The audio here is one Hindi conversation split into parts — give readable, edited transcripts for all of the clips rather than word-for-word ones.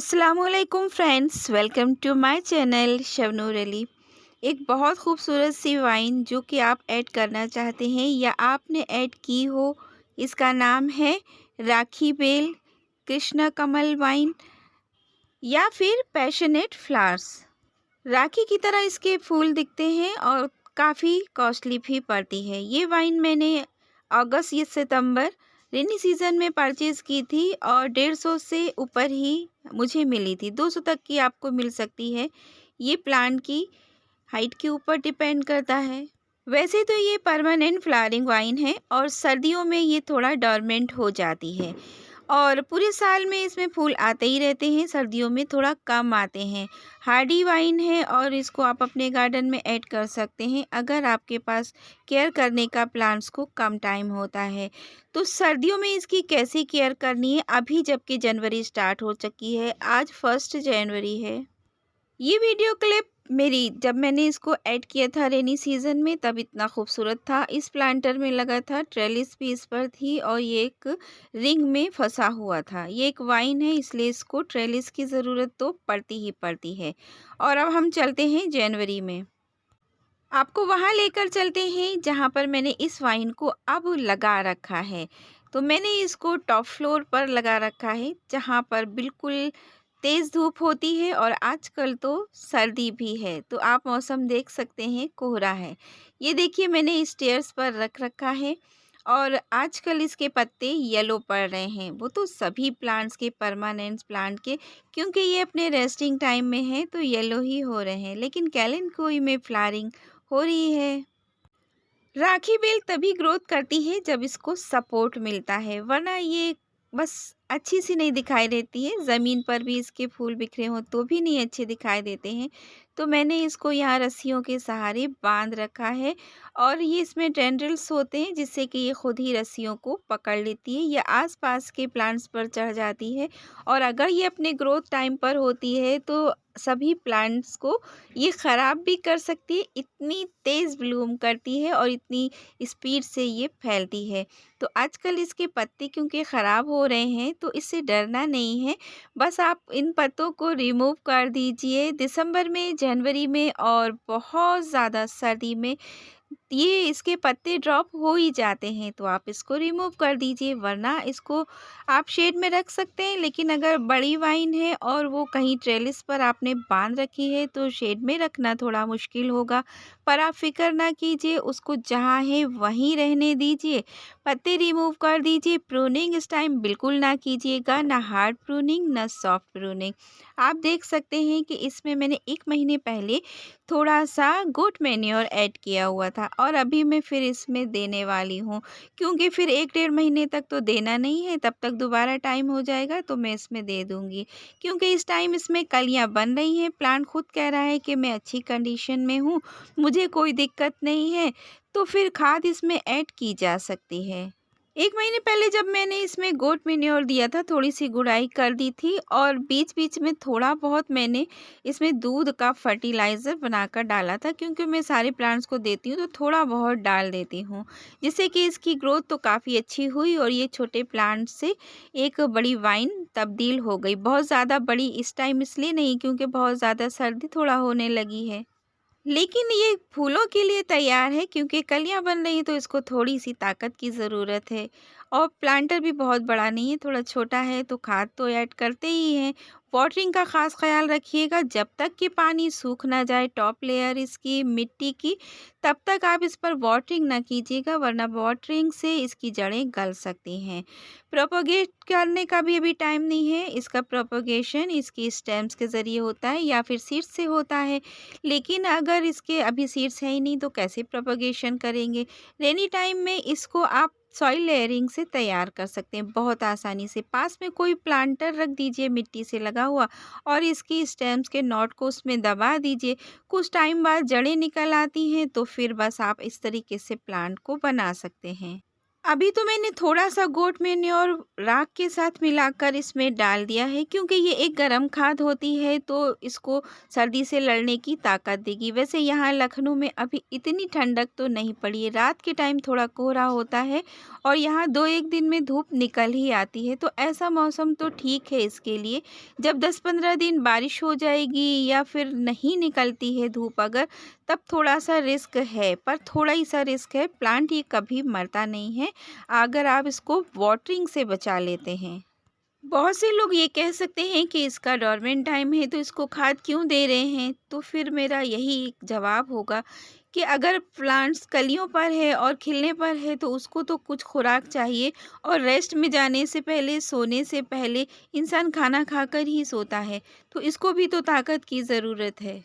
अस्सलामुअलैकुम friends, welcome to my channel Shabnoor Ali. एक बहुत खूबसूरत सी वाइन जो कि आप ऐड करना चाहते हैं या आपने ऐड की हो, इसका नाम है राखी बेल, कृष्णा कमल वाइन या फिर पैशनेट फ्लावर्स। राखी की तरह इसके फूल दिखते हैं और काफ़ी कॉस्टली भी पड़ती है। ये वाइन मैंने अगस्त या सितंबर रेनी सीज़न में परचेज़ की थी और 150 से ऊपर ही मुझे मिली थी। 200 तक की आपको मिल सकती है। ये प्लांट की हाइट के ऊपर डिपेंड करता है। वैसे तो ये परमानेंट फ्लावरिंग वाइन है और सर्दियों में ये थोड़ा डोरमेंट हो जाती है और पूरे साल में इसमें फूल आते ही रहते हैं, सर्दियों में थोड़ा कम आते हैं। हार्डी वाइन है और इसको आप अपने गार्डन में ऐड कर सकते हैं अगर आपके पास केयर करने का प्लांट्स को कम टाइम होता है। तो सर्दियों में इसकी कैसे केयर करनी है, अभी जबकि जनवरी स्टार्ट हो चुकी है, आज 1 जनवरी है। ये वीडियो क्लिप मेरी जब मैंने इसको ऐड किया था रेनी सीज़न में, तब इतना खूबसूरत था। इस प्लांटर में लगा था, ट्रेलिस भी इस पर थी और ये एक रिंग में फंसा हुआ था। ये एक वाइन है इसलिए इसको ट्रेलिस की ज़रूरत तो पड़ती ही पड़ती है। और अब हम चलते हैं जनवरी में। आपको वहाँ लेकर चलते हैं जहाँ पर मैंने इस वाइन को अब लगा रखा है। तो मैंने इसको टॉप फ्लोर पर लगा रखा है जहाँ पर बिल्कुल तेज़ धूप होती है और आजकल तो सर्दी भी है। तो आप मौसम देख सकते हैं, कोहरा है। ये देखिए मैंने स्टेयर्स पर रख रखा है और आजकल इसके पत्ते येलो पड़ रहे हैं। वो तो सभी प्लांट्स के, परमानेंट प्लांट के, क्योंकि ये अपने रेस्टिंग टाइम में है तो येलो ही हो रहे हैं। लेकिन कैलेंडकोई में फ्लावरिंग हो रही है। राखी बेल तभी ग्रोथ करती है जब इसको सपोर्ट मिलता है, वरना ये बस अच्छी सी नहीं दिखाई देती है। ज़मीन पर भी इसके फूल बिखरे हों तो भी नहीं अच्छे दिखाई देते हैं। तो मैंने इसको यहाँ रस्सियों के सहारे बांध रखा है और ये इसमें टेंड्रिल्स होते हैं जिससे कि ये खुद ही रस्सियों को पकड़ लेती है या आसपास के प्लांट्स पर चढ़ जाती है। और अगर ये अपने ग्रोथ टाइम पर होती है तो सभी प्लांट्स को ये ख़राब भी कर सकती है, इतनी तेज़ ब्लूम करती है और इतनी स्पीड से ये फैलती है। तो आजकल इसके पत्ते क्योंकि ख़राब हो रहे हैं तो इससे डरना नहीं है। बस आप इन पत्तों को रिमूव कर दीजिए दिसंबर में, जनवरी में और बहुत ज़्यादा सर्दी में ये इसके पत्ते ड्रॉप हो ही जाते हैं, तो आप इसको रिमूव कर दीजिए, वरना इसको आप शेड में रख सकते हैं। लेकिन अगर बड़ी वाइन है और वो कहीं ट्रेलिस पर आपने बांध रखी है तो शेड में रखना थोड़ा मुश्किल होगा। पर आप फिक्र ना कीजिए, उसको जहाँ है वहीं रहने दीजिए, पत्ते रिमूव कर दीजिए। प्रूनिंग इस टाइम बिल्कुल ना कीजिएगा, ना हार्ड प्रूनिंग ना सॉफ्ट प्रूनिंग। आप देख सकते हैं कि इसमें मैंने 1 महीने पहले थोड़ा सा गोट मैन्योर ऐड किया हुआ था और अभी मैं फिर इसमें देने वाली हूँ, क्योंकि फिर 1 डेढ़ महीने तक तो देना नहीं है, तब तक दोबारा टाइम हो जाएगा तो मैं इसमें दे दूँगी। क्योंकि इस टाइम इसमें कलियाँ बन रही हैं, प्लांट खुद कह रहा है कि मैं अच्छी कंडीशन में हूँ, मुझे कोई दिक्कत नहीं है, तो फिर खाद इसमें ऐड की जा सकती है। 1 महीने पहले जब मैंने इसमें गोट मैन्योर दिया था, थोड़ी-सी गुड़ाई कर दी थी और बीच-बीच में थोड़ा बहुत मैंने इसमें दूध का फर्टिलाइज़र बनाकर डाला था, क्योंकि मैं सारे प्लांट्स को देती हूँ तो थोड़ा बहुत डाल देती हूँ, जिससे कि इसकी ग्रोथ तो काफ़ी अच्छी हुई और ये छोटे प्लांट से एक बड़ी वाइन तब्दील हो गई। बहुत ज़्यादा बड़ी इस टाइम इसलिए नहीं क्योंकि बहुत ज़्यादा सर्दी थोड़ा होने लगी है। लेकिन ये फूलों के लिए तैयार है क्योंकि कलियां बन रही हैं तो इसको थोड़ी-सी ताकत की ज़रूरत है और प्लांटर भी बहुत बड़ा नहीं है, थोड़ा छोटा है, तो खाद तो ऐड करते ही हैं। वाटरिंग का ख़ास ख़्याल रखिएगा, जब तक कि पानी सूख ना जाए टॉप लेयर इसकी मिट्टी की, तब तक आप इस पर वाटरिंग ना कीजिएगा, वरना वाटरिंग से इसकी जड़ें गल सकती हैं। प्रोपेगेट करने का भी अभी टाइम नहीं है, इसका प्रोपेगेशन इसकी स्टेम्स के ज़रिए होता है या फिर सीड्स से होता है। लेकिन अगर इसके अभी सीड्स है ही नहीं तो कैसे प्रोपेगेशन करेंगे। रेनी टाइम में इसको आप सॉइल लेयरिंग से तैयार कर सकते हैं बहुत आसानी से। पास में कोई प्लांटर रख दीजिए मिट्टी से लगा हुआ और इसकी स्टेम्स के नॉट को उसमें दबा दीजिए। कुछ टाइम बाद जड़ें निकल आती हैं तो फिर बस आप इस तरीके से प्लांट को बना सकते हैं। अभी तो मैंने थोड़ा-सा गोट मैन्योर राख के साथ मिलाकर इसमें डाल दिया है, क्योंकि ये एक गरम खाद होती है तो इसको सर्दी से लड़ने की ताकत देगी। वैसे यहाँ लखनऊ में अभी इतनी ठंडक तो नहीं पड़ी है, रात के टाइम थोड़ा कोहरा होता है और यहाँ 2-1 दिन में धूप निकल ही आती है, तो ऐसा मौसम तो ठीक है इसके लिए। जब 10-15 दिन बारिश हो जाएगी या फिर नहीं निकलती है धूप अगर, तब थोड़ा-सा रिस्क है, पर थोड़ा ही सा रिस्क है, प्लांट ये कभी मरता नहीं है अगर आप इसको वाटरिंग से बचा लेते हैं। बहुत से लोग ये कह सकते हैं कि इसका डोरमेंट टाइम है तो इसको खाद क्यों दे रहे हैं? तो फिर मेरा यही जवाब होगा कि अगर प्लांट्स कलियों पर है और खिलने पर है तो उसको तो कुछ खुराक चाहिए, और रेस्ट में जाने से पहले, सोने से पहले इंसान खाना खाकर ही सोता है, तो इसको भी तो ताकत की ज़रूरत है।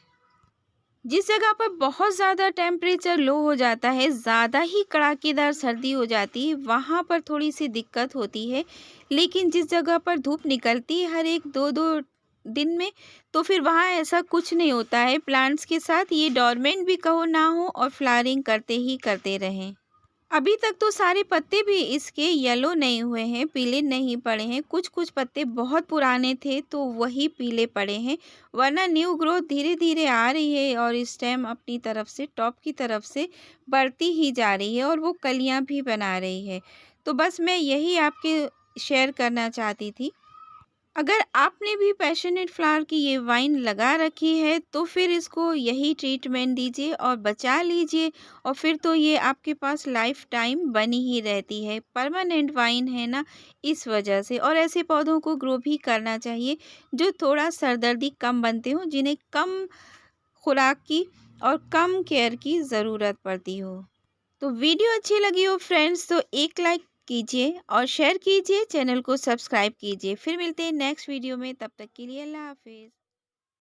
जिस जगह पर बहुत ज़्यादा टेम्परेचर लो हो जाता है, ज़्यादा ही कड़ाकेदार सर्दी हो जाती है, वहाँ पर थोड़ी-सी दिक्कत होती है। लेकिन जिस जगह पर धूप निकलती है हर एक 2-2 दिन में, तो फिर वहाँ ऐसा कुछ नहीं होता है। प्लांट्स के साथ ये डोरमेंट भी कहो ना हो और फ्लावरिंग करते ही करते रहें। अभी तक तो सारे पत्ते भी इसके येलो नहीं हुए हैं, पीले नहीं पड़े हैं। कुछ-कुछ पत्ते बहुत पुराने थे तो वही पीले पड़े हैं, वरना न्यू ग्रोथ धीरे-धीरे आ रही है और स्टेम अपनी तरफ से, टॉप की तरफ से बढ़ती ही जा रही है और वो कलियाँ भी बना रही है। तो बस मैं यही आपके शेयर करना चाहती थी। अगर आपने भी पैशनेट फ्लावर की ये वाइन लगा रखी है तो फिर इसको यही ट्रीटमेंट दीजिए और बचा लीजिए, और फिर तो ये आपके पास लाइफ टाइम बनी ही रहती है। परमानेंट वाइन है ना, इस वजह से। और ऐसे पौधों को ग्रो भी करना चाहिए जो थोड़ा सरदर्दी कम बनते हो, जिन्हें कम खुराक की और कम केयर की ज़रूरत पड़ती हो। तो वीडियो अच्छी लगी हो फ्रेंड्स तो एक लाइक कीजिए और शेयर कीजिए, चैनल को सब्सक्राइब कीजिए। फिर मिलते हैं नेक्स्ट वीडियो में, तब तक के लिए अल्लाह हाफिज़।